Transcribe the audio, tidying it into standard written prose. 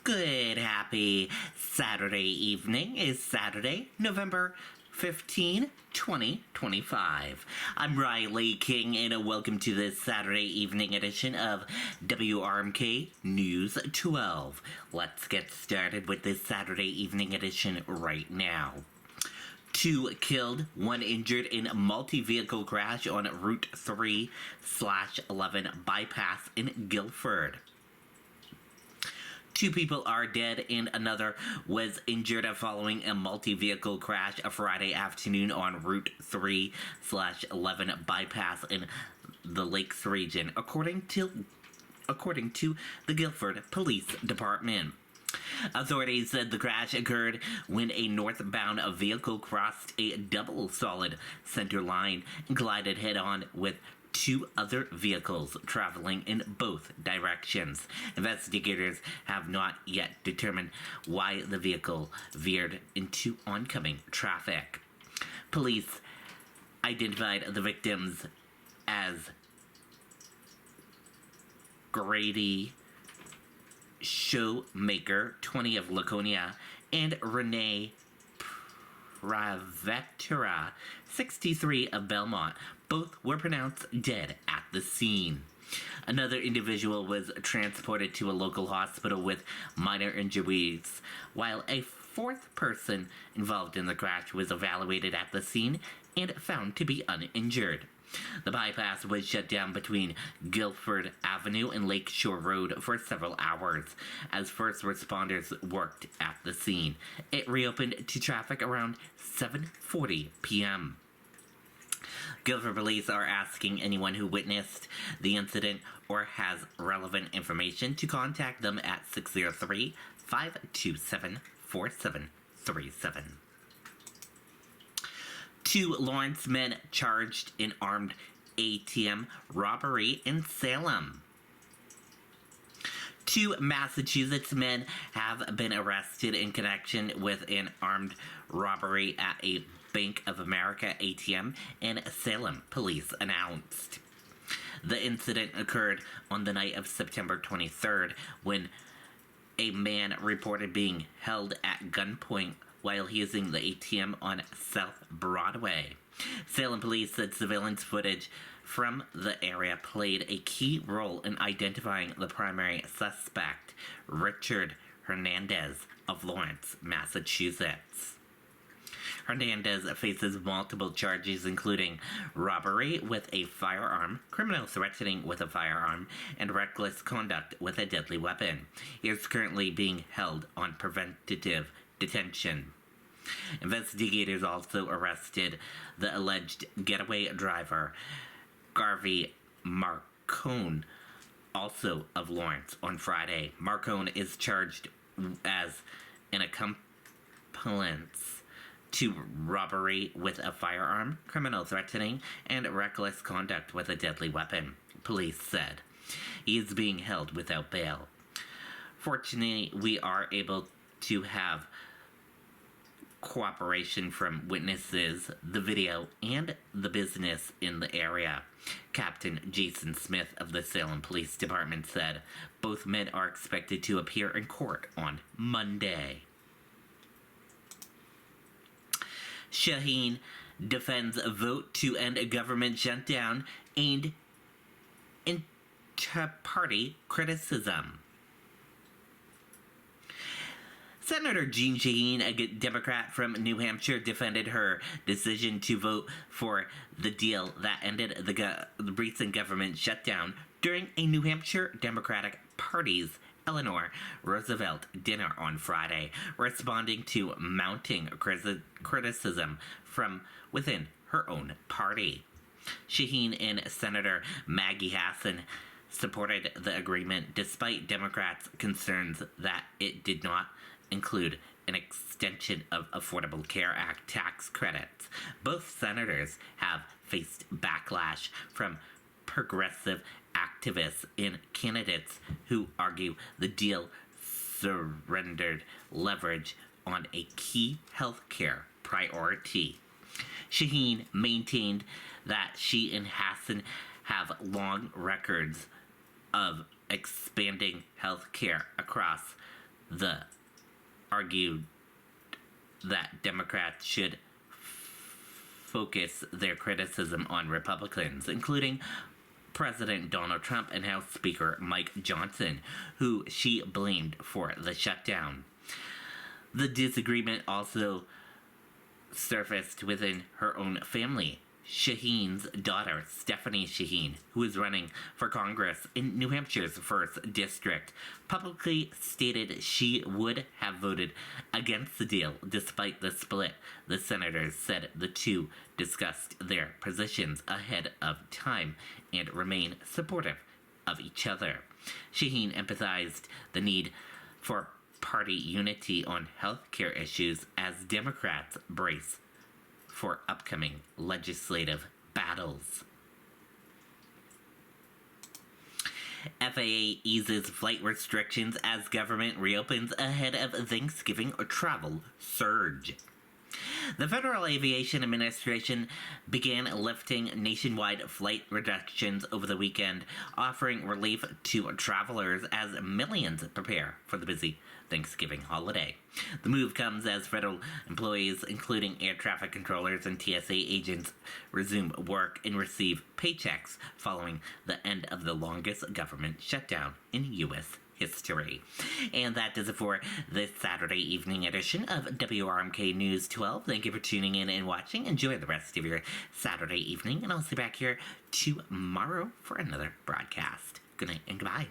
Good, happy Saturday evening. Is Saturday, November 15, 2025. I'm Riley King, and welcome to this Saturday evening edition of WRMK News 12. Let's get started with this Saturday evening edition right now. 2 killed, 1 injured in multi-vehicle crash on Route 3/11 bypass in Guilford. 2 people are dead and another was injured following a multi-vehicle crash Friday afternoon on Route 3/11 bypass in the Lakes region, according to the Guilford Police Department. Authorities said the crash occurred when a northbound vehicle crossed a double solid center line and collided head-on with 2 other vehicles traveling in both directions. Investigators have not yet determined why the vehicle veered into oncoming traffic. Police identified the victims as Grady Showmaker, 20 of Laconia, and Renee Pravetera, 63 of Belmont. Both were pronounced dead at the scene. Another individual was transported to a local hospital with minor injuries, while a 4th person involved in the crash was evaluated at the scene and found to be uninjured. The bypass was shut down between Guilford Avenue and Lakeshore Road for several hours as first responders worked at the scene. It reopened to traffic around 7:40 p.m. Guilford police are asking anyone who witnessed the incident or has relevant information to contact them at 603-527-4737. 2 Lawrence men charged in armed ATM robbery in Salem. 2 Massachusetts men have been arrested in connection with an armed robbery at a Bank of America ATM in Salem, police announced. The incident occurred on the night of September 23rd when a man reported being held at gunpoint while using the ATM on South Broadway. Salem police said surveillance footage from the area played a key role in identifying the primary suspect, Richard Hernandez of Lawrence, Massachusetts. Hernandez faces multiple charges including robbery with a firearm, criminal threatening with a firearm, and reckless conduct with a deadly weapon. He is currently being held on preventative detention. Investigators also arrested the alleged getaway driver, Garvey Marcone, also of Lawrence, on Friday. Marcone is charged as an accomplice to robbery with a firearm, criminal threatening, and reckless conduct with a deadly weapon, police said. He is being held without bail. Fortunately, we are able to have cooperation from witnesses, the video, and the business in the area, Captain Jason Smith of the Salem Police Department said. Both men are expected to appear in court on Monday. Shaheen defends a vote to end a government shutdown and inter-party criticism. Senator Jean Shaheen, a Democrat from New Hampshire, defended her decision to vote for the deal that ended the recent government shutdown during a New Hampshire Democratic Party's Eleanor Roosevelt dinner on Friday, responding to mounting criticism from within her own party. Shaheen and Senator Maggie Hassan supported the agreement despite Democrats' concerns that it did not include an extension of Affordable Care Act tax credits. Both senators have faced backlash from progressive activists and candidates who argue the deal surrendered leverage on a key healthcare priority. Shaheen maintained that she and Hassan have long records of expanding health care across The argued that Democrats should focus their criticism on Republicans, including President Donald Trump and House Speaker Mike Johnson, who she blamed for the shutdown. The disagreement also surfaced within her own family. Shaheen's daughter, Stephanie Shaheen, who is running for Congress in New Hampshire's 1st District, publicly stated she would have voted against the deal despite the split. The senators said the two discussed their positions ahead of time and remain supportive of each other. Shaheen emphasized the need for party unity on healthcare issues as Democrats brace for upcoming legislative battles. FAA eases flight restrictions as government reopens ahead of Thanksgiving travel surge. The Federal Aviation Administration began lifting nationwide flight reductions over the weekend, offering relief to travelers as millions prepare for the busy Thanksgiving holiday. The move comes as federal employees, including air traffic controllers and TSA agents, resume work and receive paychecks following the end of the longest government shutdown in U.S. history. And that does it for this Saturday evening edition of WRMK News 12. Thank you for tuning in and watching. Enjoy the rest of your Saturday evening, and I'll see you back here tomorrow for another broadcast. Good night and goodbye.